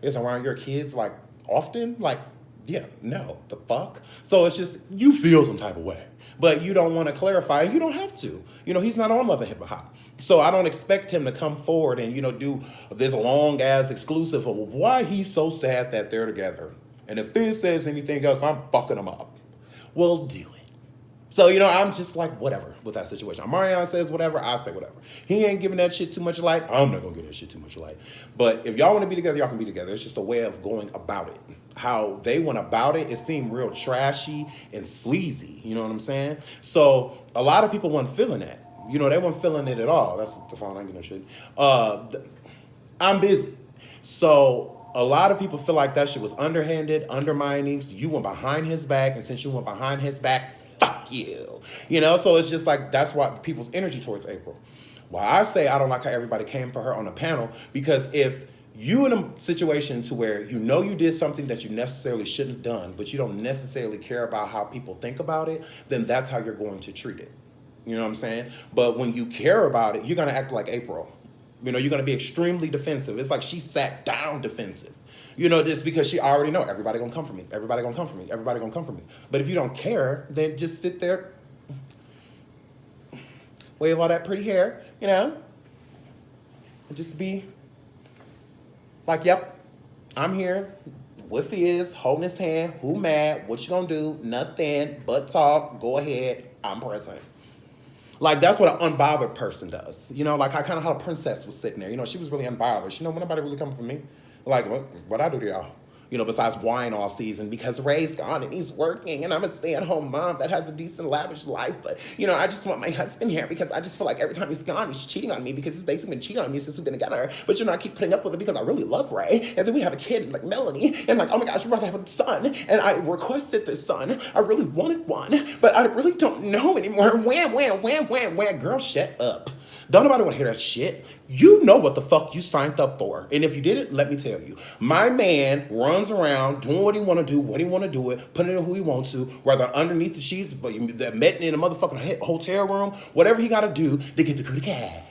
is around your kids like often, like, yeah, no, the fuck. So it's just you feel some type of way, but you don't want to clarify. You don't have to. He's not on Love and Hip Hop, so I don't expect him to come forward and do this long ass exclusive of why he's so sad that they're together. And if Fizz says anything else, I'm fucking him up. Well, do it. So, I'm just like, whatever with that situation. Omarion says whatever, I say whatever. He ain't giving that shit too much light. I'm not going to give that shit too much light. But if y'all want to be together, y'all can be together. It's just a way of going about it. How they went about it, it seemed real trashy and sleazy. You know what I'm saying? So, a lot of people weren't feeling that. They weren't feeling it at all. That's the phone, I ain't getting no shit. I'm busy. So, a lot of people feel like that shit was underhanded, undermining. So you went behind his back, and since you went behind his back, fuck you. So it's just like, that's why people's energy towards April. Why I say I don't like how everybody came for her on the panel, because if you in a situation to where you did something that you necessarily shouldn't have done, but you don't necessarily care about how people think about it, then that's how you're going to treat it. You know what I'm saying? But when you care about it, you're going to act like April. You're going to be extremely defensive. It's like she sat down defensive. Just because she already know everybody gonna come for me. Everybody gonna come for me. Everybody gonna come for me. But if you don't care, then just sit there, wave all that pretty hair, and just be like, yep, I'm here with Fizz, holding his hand. Who mad? What you gonna do? Nothing but talk. Go ahead. I'm present. Like, that's what an unbothered person does. Like I kind of how the princess was sitting there. She was really unbothered. When nobody really coming for me. Like, what I do to y'all? Besides whine all season because Ray's gone and he's working and I'm a stay-at-home mom that has a decent, lavish life. But, I just want my husband here because I just feel like every time he's gone, he's cheating on me because he's basically been cheating on me since we've been together. But, I keep putting up with it because I really love Ray. And then we have a kid, like Melanie. And, like, oh my gosh, we'd rather have a son. And I requested this son. I really wanted one. But I really don't know anymore. Wham. Girl, shut up. Don't nobody want to hear that shit. You know what the fuck you signed up for. And if you didn't, let me tell you. My man runs around doing what he want to do, when he want to do it, putting it in who he wants to, whether underneath the sheets, but met in a motherfucking hotel room, whatever he got to do to get the cootie cat.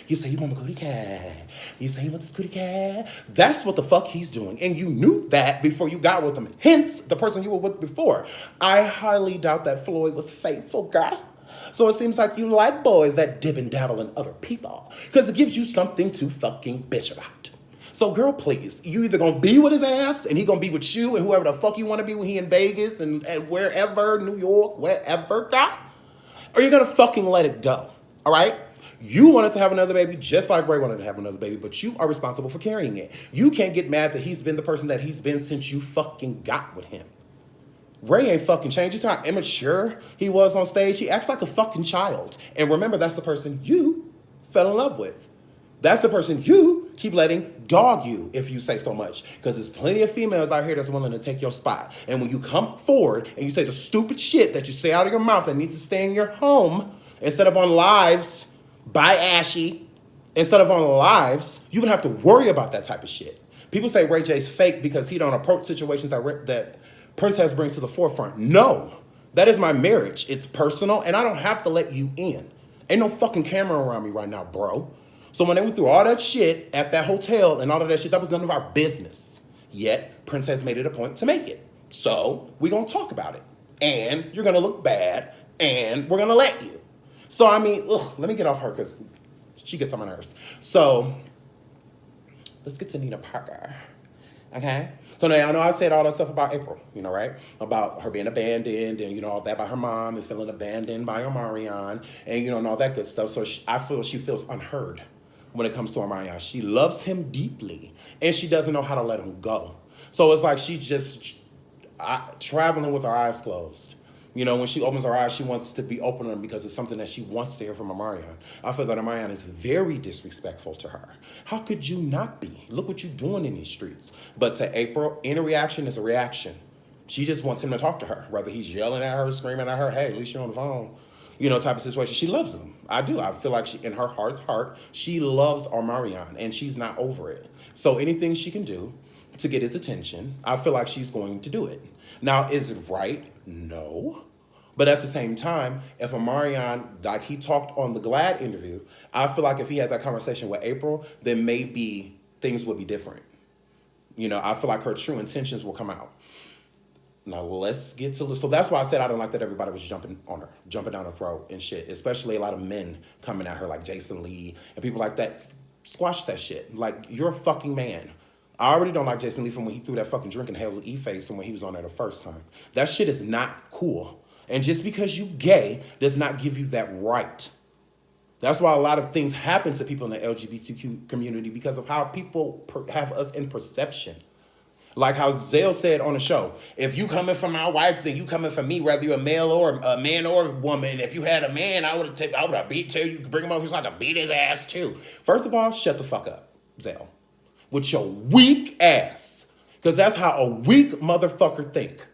You say you want a cootie cat. You say you want this cootie cat. That's what the fuck he's doing. And you knew that before you got with him. Hence, the person you were with before. I highly doubt that Floyd was faithful, girl. So it seems like you like boys that dip and dabble in other people because it gives you something to fucking bitch about. So girl, please, you either gonna be with his ass and he gonna be with you and whoever the fuck you want to be when he in Vegas and wherever, New York, wherever, God, or you're gonna fucking let it go, all right? You wanted to have another baby just like Ray wanted to have another baby, but you are responsible for carrying it. You can't get mad that he's been the person that he's been since you fucking got with him. Ray ain't fucking changed. You see how immature he was on stage? He acts like a fucking child. And remember, that's the person you fell in love with. That's the person you keep letting dog you, if you say so much. Because there's plenty of females out here that's willing to take your spot. And when you come forward and you say the stupid shit that you say out of your mouth that needs to stay in your home, instead of on lives, by Ashy, instead of on lives, you would have to worry about that type of shit. People say Ray J's fake because he don't approach situations that Princess brings to the forefront. No, that is my marriage. It's personal, and I don't have to let you in. Ain't no fucking camera around me right now, bro. So when they went through all that shit at that hotel and all of that shit, that was none of our business. Yet, Princess made it a point to make it. So, we gonna talk about it. And you're gonna look bad, and we're gonna let you. So, I mean, let me get off her, because she gets on my nerves. So, let's get to Nina Parker. Okay? So now I know I said all that stuff about April, right? About her being abandoned and, all that by her mom and feeling abandoned by Omarion and, and all that good stuff. So I feel she feels unheard when it comes to Omarion. She loves him deeply and she doesn't know how to let him go. So it's like she's just traveling with her eyes closed. When she opens her eyes, she wants to be open to them because it's something that she wants to hear from Omarion. I feel that Omarion is very disrespectful to her. How could you not be? Look what you're doing in these streets. But to April, any reaction is a reaction. She just wants him to talk to her, whether he's yelling at her, screaming at her, hey, at least you're on the phone, type of situation. She loves him. I do. I feel like in her heart's heart, she loves Omarion, and she's not over it. So anything she can do to get his attention, I feel like she's going to do it. Now, is it right? No. But at the same time, if Omarion, like he talked on the Glad interview, I feel like if he had that conversation with April, then maybe things would be different. You know, I feel like her true intentions will come out. Now let's get to this. So that's why I said I don't like that everybody was jumping on her, jumping down her throat and shit. Especially a lot of men coming at her like Jason Lee and people like that. Squash that shit. Like, you're a fucking man. I already don't like Jason Lee from when he threw that fucking drink in Hazel E face and when he was on there the first time. That shit is not cool. And just because you gay does not give you that right. That's why a lot of things happen to people in the LGBTQ community because of how people have us in perception. Like how Zale said on the show, if you coming for my wife, then you coming for me, whether you're a male or a man or a woman. If you had a man, I would have beat till you bring him up. He's like, I beat his ass too. First of all, shut the fuck up, Zale, with your weak ass, because that's how a weak motherfucker think.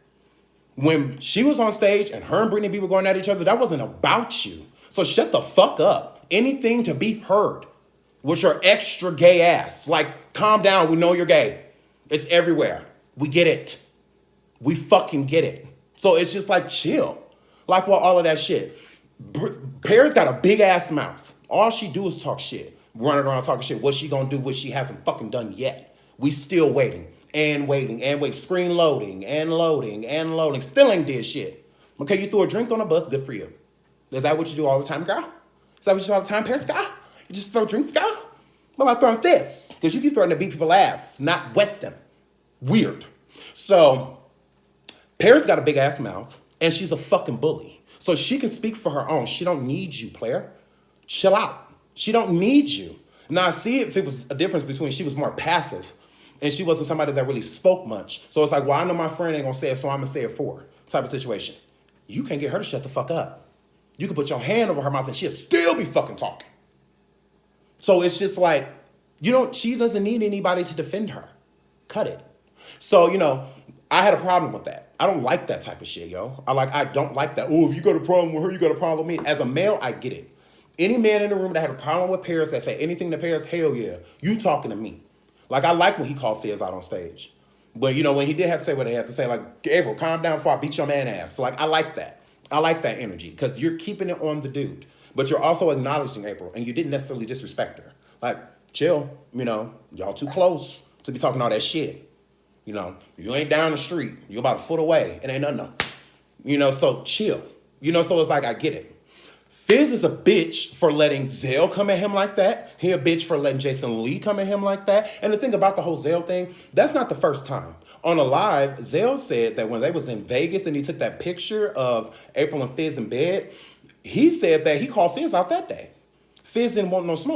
When she was on stage and her and Brittany B were going at each other, that wasn't about you. So shut the fuck up. Anything to be heard with your extra gay ass. Like, calm down. We know you're gay. It's everywhere. We get it. We fucking get it. So it's just like, chill. Like, well, all of that shit. Paris got a big ass mouth. All she do is talk shit. Running around talking shit. What's she gonna do? What she hasn't fucking done yet. We still waiting and waiting and wait. Screen loading and loading and loading. Still ain't did shit. Okay, you threw a drink on a bus. Good for you. Is that what you do all the time, girl? Is that what you do all the time, Paris, girl? You just throw drinks, girl? What about throwing fists? Because you keep throwing to beat people's ass, not wet them. Weird. So, Paris got a big ass mouth, and she's a fucking bully. So she can speak for her own. She don't need you, player. Chill out. She don't need you. Now, I see if it was a difference between she was more passive, and she wasn't somebody that really spoke much. So it's like, well, I know my friend ain't gonna say it, so I'm gonna say it for her type of situation. You can't get her to shut the fuck up. You can put your hand over her mouth, and she'll still be fucking talking. So it's just like, she doesn't need anybody to defend her. Cut it. So, I had a problem with that. I don't like that type of shit, yo. I don't like that. Oh, if you got a problem with her, you got a problem with me. As a male, I get it. Any man in the room that had a problem with Paris that say anything to Paris, hell yeah, you talking to me. Like, I like when he called Fizz out on stage. But, when he did have to say what he had to say, like, April, calm down before I beat your man ass. So, like, I like that. I like that energy because you're keeping it on the dude. But you're also acknowledging April, and you didn't necessarily disrespect her. Like, chill, y'all too close to be talking all that shit. You ain't down the street. You're about a foot away. It ain't nothing. So chill. So it's like, I get it. Fizz is a bitch for letting Zale come at him like that. He a bitch for letting Jason Lee come at him like that. And the thing about the whole Zale thing, that's not the first time. On a live, Zale said that when they was in Vegas and he took that picture of April and Fizz in bed, he said that he called Fizz out that day. Fizz didn't want no smoke.